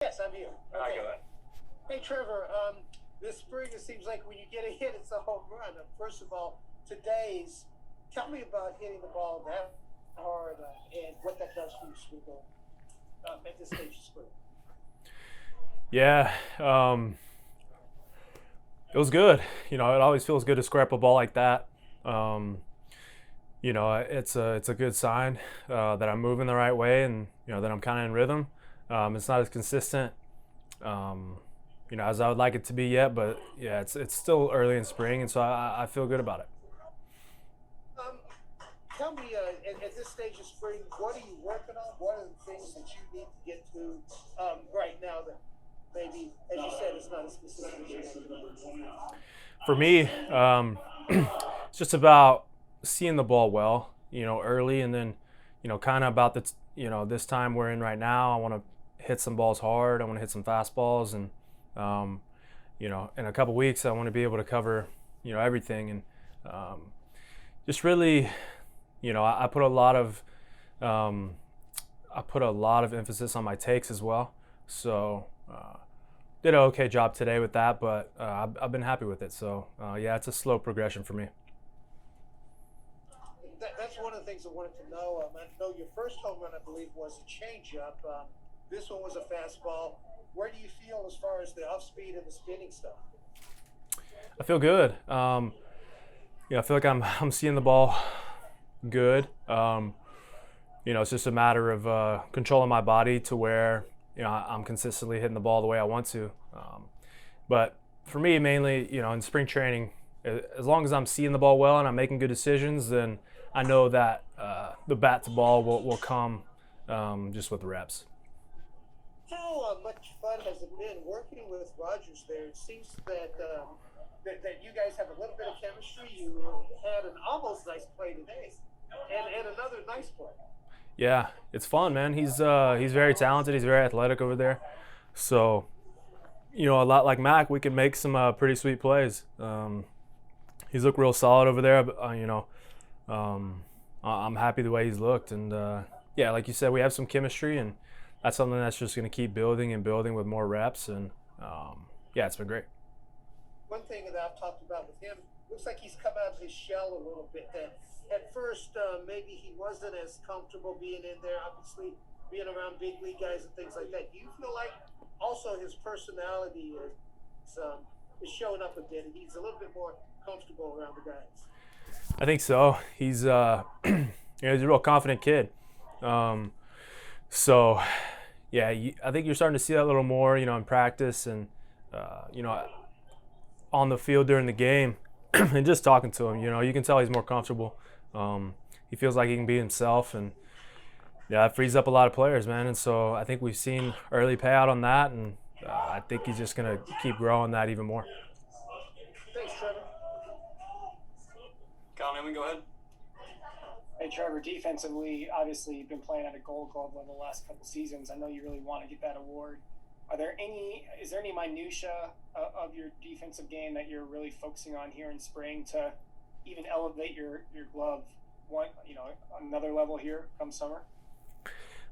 Yes, I'm here. All right, Okay. go ahead. Hey, Trevor. This spring, it seems like when you get a hit, it's a home run. First of all, tell me about hitting the ball that hard and what that does for your swing game at this stage of spring. Yeah, it was good. It always feels good to square up a ball like that. It's a good sign that I'm moving the right way, and that I'm kind of in rhythm. It's not as consistent, as I would like it to be yet, but yeah, it's still early in spring, and so I feel good about it. Um, Tell me, at this stage of spring, what are you working on? What are the things that you need to get to right now that maybe, as you said, it's not as consistent as you want? For me, it's just about seeing the ball well, early, and then, kind of about this time we're in right now. I want to hit some balls hard. I want to hit some fastballs, and in a couple weeks, I want to be able to cover, everything, and just really, I put a lot of emphasis on my takes as well. So did an okay job today with that, but I've been happy with it. So yeah, it's a slow progression for me. That's one of the things I wanted to know. I know your first home run, I believe, was a changeup. This one was a fastball. Where do you feel as far as the off speed and the spinning stuff? I feel good. I feel like I'm seeing the ball good. It's just a matter of controlling my body to where I'm consistently hitting the ball the way I want to. But for me, mainly, in spring training, as long as I'm seeing the ball well and I'm making good decisions, then I know that the bat to ball will come just with the reps. How much fun has it been working with Rogers there? It seems that that you guys have a little bit of chemistry. You had an almost nice play today, and another nice play. Yeah, it's fun, man. He's very talented. He's very athletic over there. So, a lot like Mac, we can make some pretty sweet plays. He's looked real solid over there. But, I'm happy the way he's looked, and yeah, like you said, we have some chemistry, and that's something that's just going to keep building and building with more reps. And yeah, it's been great. One thing that I've talked about with him, looks like he's come out of his shell a little bit. That at first maybe he wasn't as comfortable being in there, obviously being around big league guys and things like that. Do you feel like also his personality is showing up a bit, and he's a little bit more comfortable around the guys? I think so. He's he's a real confident kid. So yeah, I think you're starting to see that a little more, in practice and on the field during the game, and just talking to him. You can tell he's more comfortable. He feels like he can be himself, and yeah, it frees up a lot of players, man. And so I think we've seen early payout on that, and I think he's just gonna keep growing that even more. Thanks, Trevor. Colin, go ahead. Hey, Trevor, defensively, obviously you've been playing at a Gold Glove level the last couple seasons. I know you really want to get that award. Is there any minutia of your defensive game that you're really focusing on here in spring to even elevate your glove another level here come summer?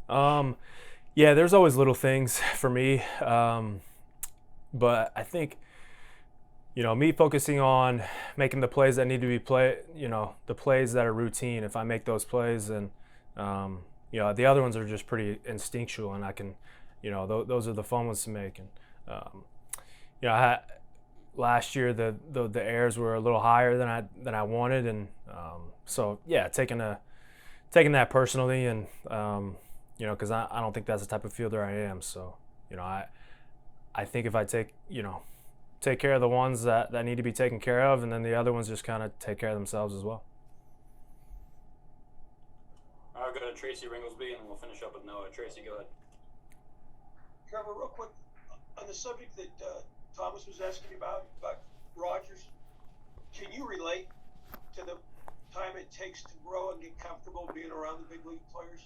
Yeah, there's always little things for me, but I think me focusing on making the plays that need to be played, the plays that are routine. If I make those plays, then the other ones are just pretty instinctual, and I can, those are the fun ones to make. And I had last year the errors were a little higher than I wanted, and so yeah, taking that personally, and because I don't think that's the type of fielder I am. So I think if I take care of the ones that need to be taken care of, and then the other ones just kind of take care of themselves as well. I'll go to Tracy Ringlesby, and then we'll finish up with Noah. Tracy, go ahead. Trevor, real quick, on the subject that Thomas was asking about Rogers, can you relate to the time it takes to grow and get comfortable being around the big league players?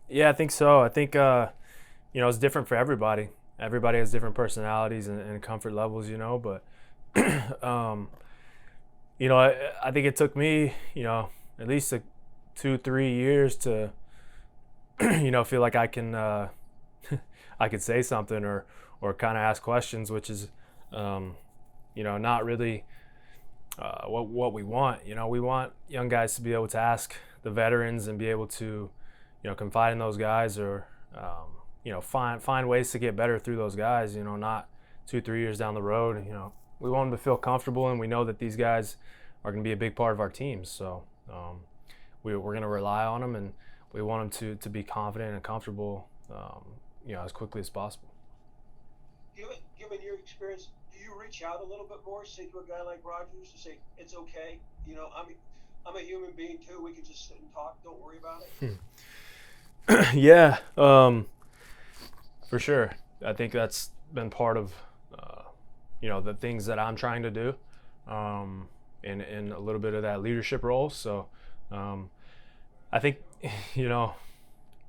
Yeah, I think so. I think it's different for everybody. Everybody has different personalities and comfort levels, but I think it took me, at least 2-3 years to, feel like I can I could say something or kind of ask questions, which is not really what we want. We want young guys to be able to ask the veterans and be able to confide in those guys, or find ways to get better through those guys. Not 2-3 years down the road. We want them to feel comfortable, and we know that these guys are going to be a big part of our team. So we're going to rely on them, and we want them to be confident and comfortable, as quickly as possible. Given your experience, do you reach out a little bit more, say to a guy like Rogers, to say it's okay? I'm a human being too. We can just sit and talk. Don't worry about it. Yeah, for sure. I think that's been part of the things that I'm trying to do, in a little bit of that leadership role. So I think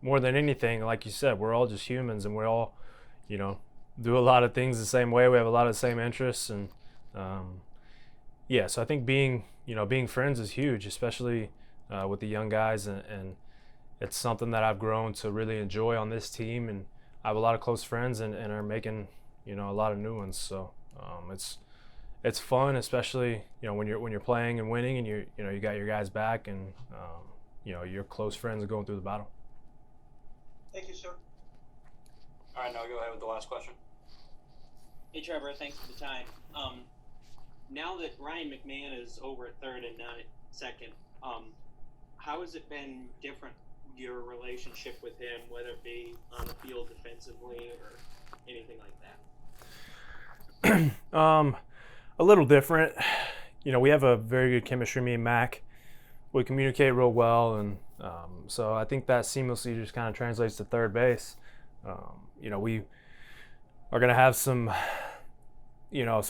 more than anything, like you said, we're all just humans, and we all do a lot of things the same way. We have a lot of the same interests, and so I think being friends is huge, especially with the young guys, and it's something that I've grown to really enjoy on this team, and I have a lot of close friends, and are making a lot of new ones. So it's fun, especially when you're playing and winning, and you got your guys back, and your close friends are going through the battle. Thank you, sir. All right, now go ahead with the last question. Hey, Trevor, thanks for the time. Now that Ryan McMahon is over at third and not at second, how has it been different, your relationship with him, whether it be on the field defensively or anything like that? A little different. We have a very good chemistry, me and Mac. We communicate real well, and so I think that seamlessly just kind of translates to third base. We are going to have some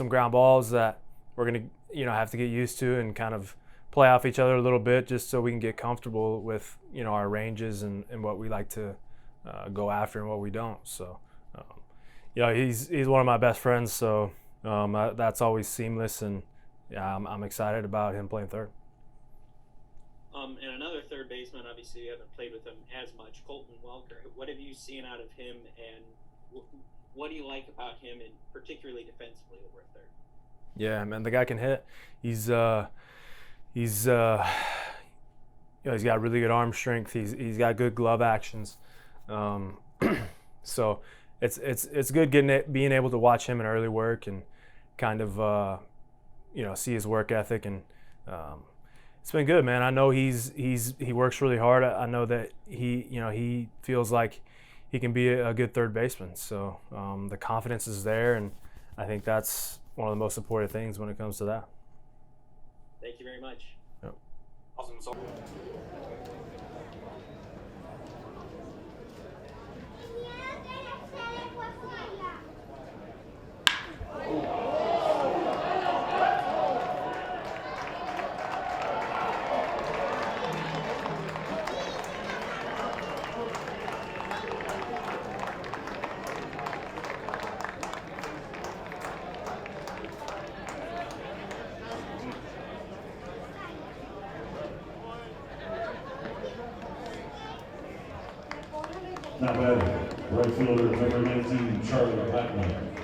ground balls that we're going to, have to get used to and kind of play off each other a little bit, just so we can get comfortable with, our ranges and what we like to go after and what we don't. So, he's one of my best friends, so that's always seamless, and I'm excited about him playing third. And another third baseman, obviously you haven't played with him as much, Colton Welker. What have you seen out of him, and what do you like about him, and particularly defensively over at third? Yeah, man, the guy can hit. He's got really good arm strength. He's got good glove actions. So it's good being able to watch him in early work and kind of see his work ethic, and it's been good, man. I know he works really hard. I know that he feels like he can be a good third baseman. So the confidence is there, and I think that's one of the most important things when it comes to that. Thank you very much. Yep. Awesome. So Not bad. Right fielder, number 19, Charlie Blackman.